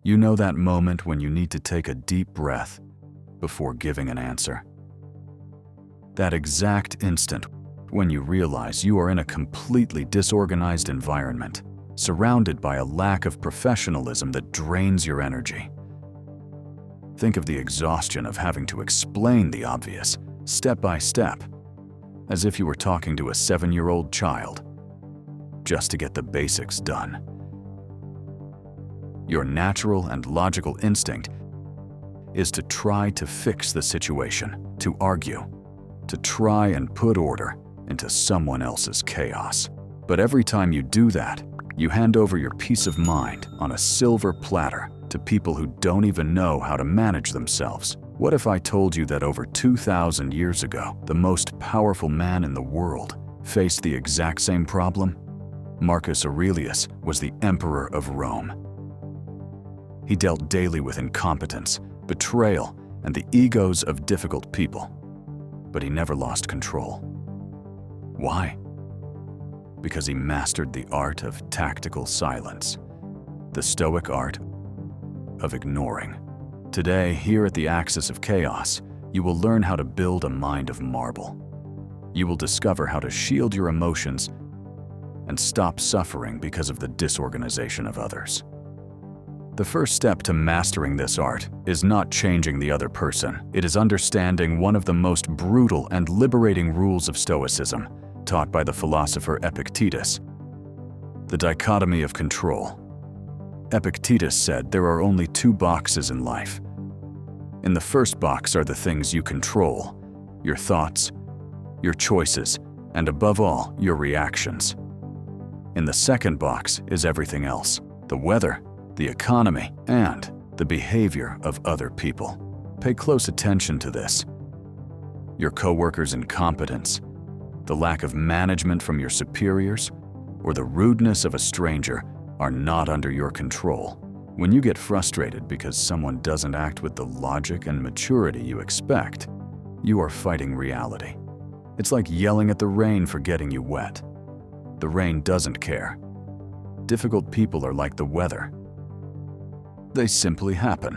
You know that moment when you need to take a deep breath before giving an answer. That exact instant when you realize you are in a completely disorganized environment, surrounded by a lack of professionalism that drains your energy. Think of the exhaustion of having to explain the obvious, step by step, as if you were talking to a 7-year-old child, just to get the basics done. Your natural and logical instinct is to try to fix the situation, to argue, to try and put order into someone else's chaos. But every time you do that, you hand over your peace of mind on a silver platter to people who don't even know how to manage themselves. What if I told you that over 2,000 years ago, the most powerful man in the world faced the exact same problem? Marcus Aurelius was the emperor of Rome. He dealt daily with incompetence, betrayal, and the egos of difficult people, but he never lost control. Why? Because he mastered the art of tactical silence, the Stoic art of ignoring. Today, here at the Axis of Chaos, you will learn how to build a mind of marble. You will discover how to shield your emotions and stop suffering because of the disorganization of others. The first step to mastering this art is not changing the other person. It is understanding one of the most brutal and liberating rules of Stoicism, taught by the philosopher Epictetus: the dichotomy of control. Epictetus said there are only 2 boxes in life. In the first box are the things you control, your thoughts, your choices, and above all, your reactions. In the second box is everything else: the weather, the economy, and the behavior of other people. Pay close attention to this. Your coworkers' incompetence, the lack of management from your superiors, or the rudeness of a stranger are not under your control. When you get frustrated because someone doesn't act with the logic and maturity you expect, you are fighting reality. It's like yelling at the rain for getting you wet. The rain doesn't care. Difficult people are like the weather. They simply happen.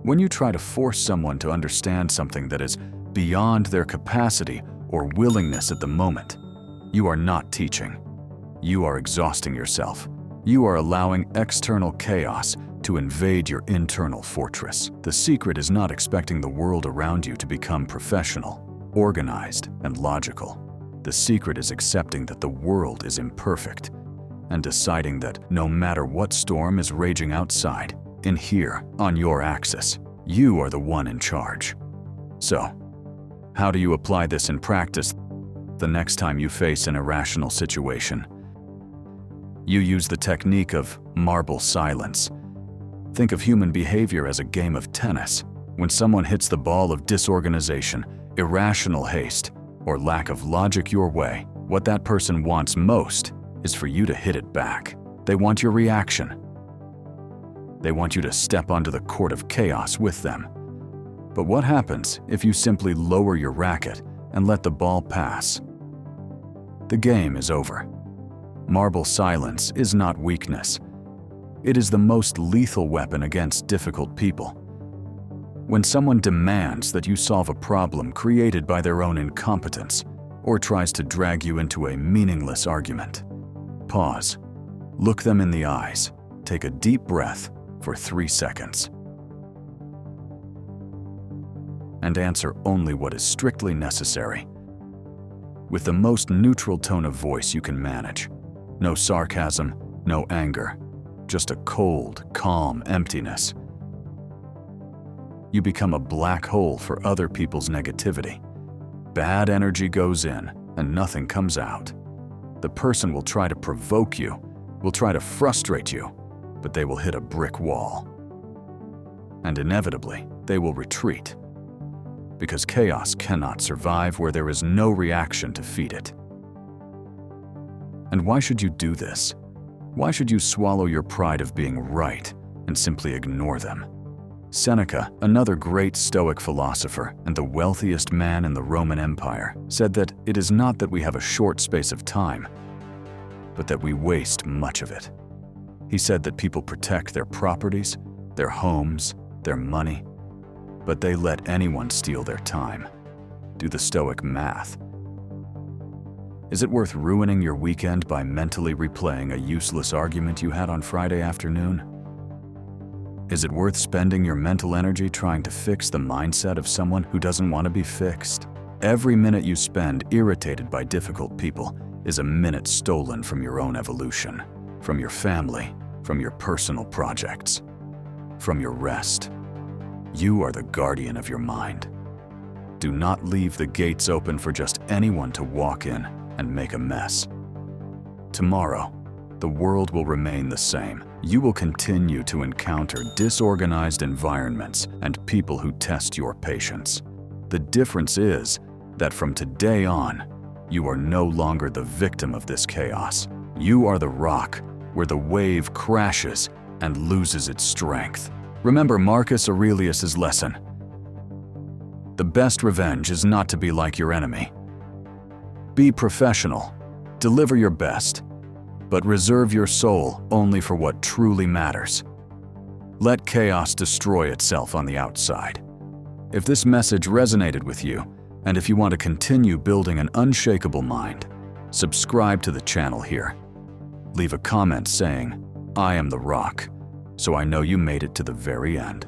When you try to force someone to understand something that is beyond their capacity or willingness at the moment, you are not teaching. You are exhausting yourself. You are allowing external chaos to invade your internal fortress. The secret is not expecting the world around you to become professional, organized, and logical. The secret is accepting that the world is imperfect and deciding that no matter what storm is raging outside, in here, on your axis, you are the one in charge. So, how do you apply this in practice the next time you face an irrational situation? You use the technique of marble silence. Think of human behavior as a game of tennis. When someone hits the ball of disorganization, irrational haste, or lack of logic your way, what that person wants most is for you to hit it back. They want your reaction. They want you to step onto the court of chaos with them. But what happens if you simply lower your racket and let the ball pass? The game is over. Marble silence is not weakness. It is the most lethal weapon against difficult people. When someone demands that you solve a problem created by their own incompetence, or tries to drag you into a meaningless argument, pause, look them in the eyes, take a deep breath for 3 seconds, and answer only what is strictly necessary, with the most neutral tone of voice you can manage. No sarcasm, no anger, just a cold, calm emptiness. You become a black hole for other people's negativity. Bad energy goes in and nothing comes out. The person will try to provoke you, will try to frustrate you, but they will hit a brick wall. And inevitably, they will retreat. Because chaos cannot survive where there is no reaction to feed it. And why should you do this? Why should you swallow your pride of being right and simply ignore them? Seneca, another great Stoic philosopher and the wealthiest man in the Roman Empire, said that it is not that we have a short space of time, but that we waste much of it. He said that people protect their properties, their homes, their money, but they let anyone steal their time. Do the Stoic math. Is it worth ruining your weekend by mentally replaying a useless argument you had on Friday afternoon? Is it worth spending your mental energy trying to fix the mindset of someone who doesn't want to be fixed? Every minute you spend irritated by difficult people is a minute stolen from your own evolution, from your family, from your personal projects, from your rest. You are the guardian of your mind. Do not leave the gates open for just anyone to walk in and make a mess. Tomorrow, the world will remain the same. You will continue to encounter disorganized environments and people who test your patience. The difference is that from today on, you are no longer the victim of this chaos. You are the rock where the wave crashes and loses its strength. Remember Marcus Aurelius' lesson. The best revenge is not to be like your enemy. Be professional, deliver your best, but reserve your soul only for what truly matters. Let chaos destroy itself on the outside. If this message resonated with you, and if you want to continue building an unshakable mind, subscribe to the channel here. Leave a comment saying, "I am the rock," so I know you made it to the very end.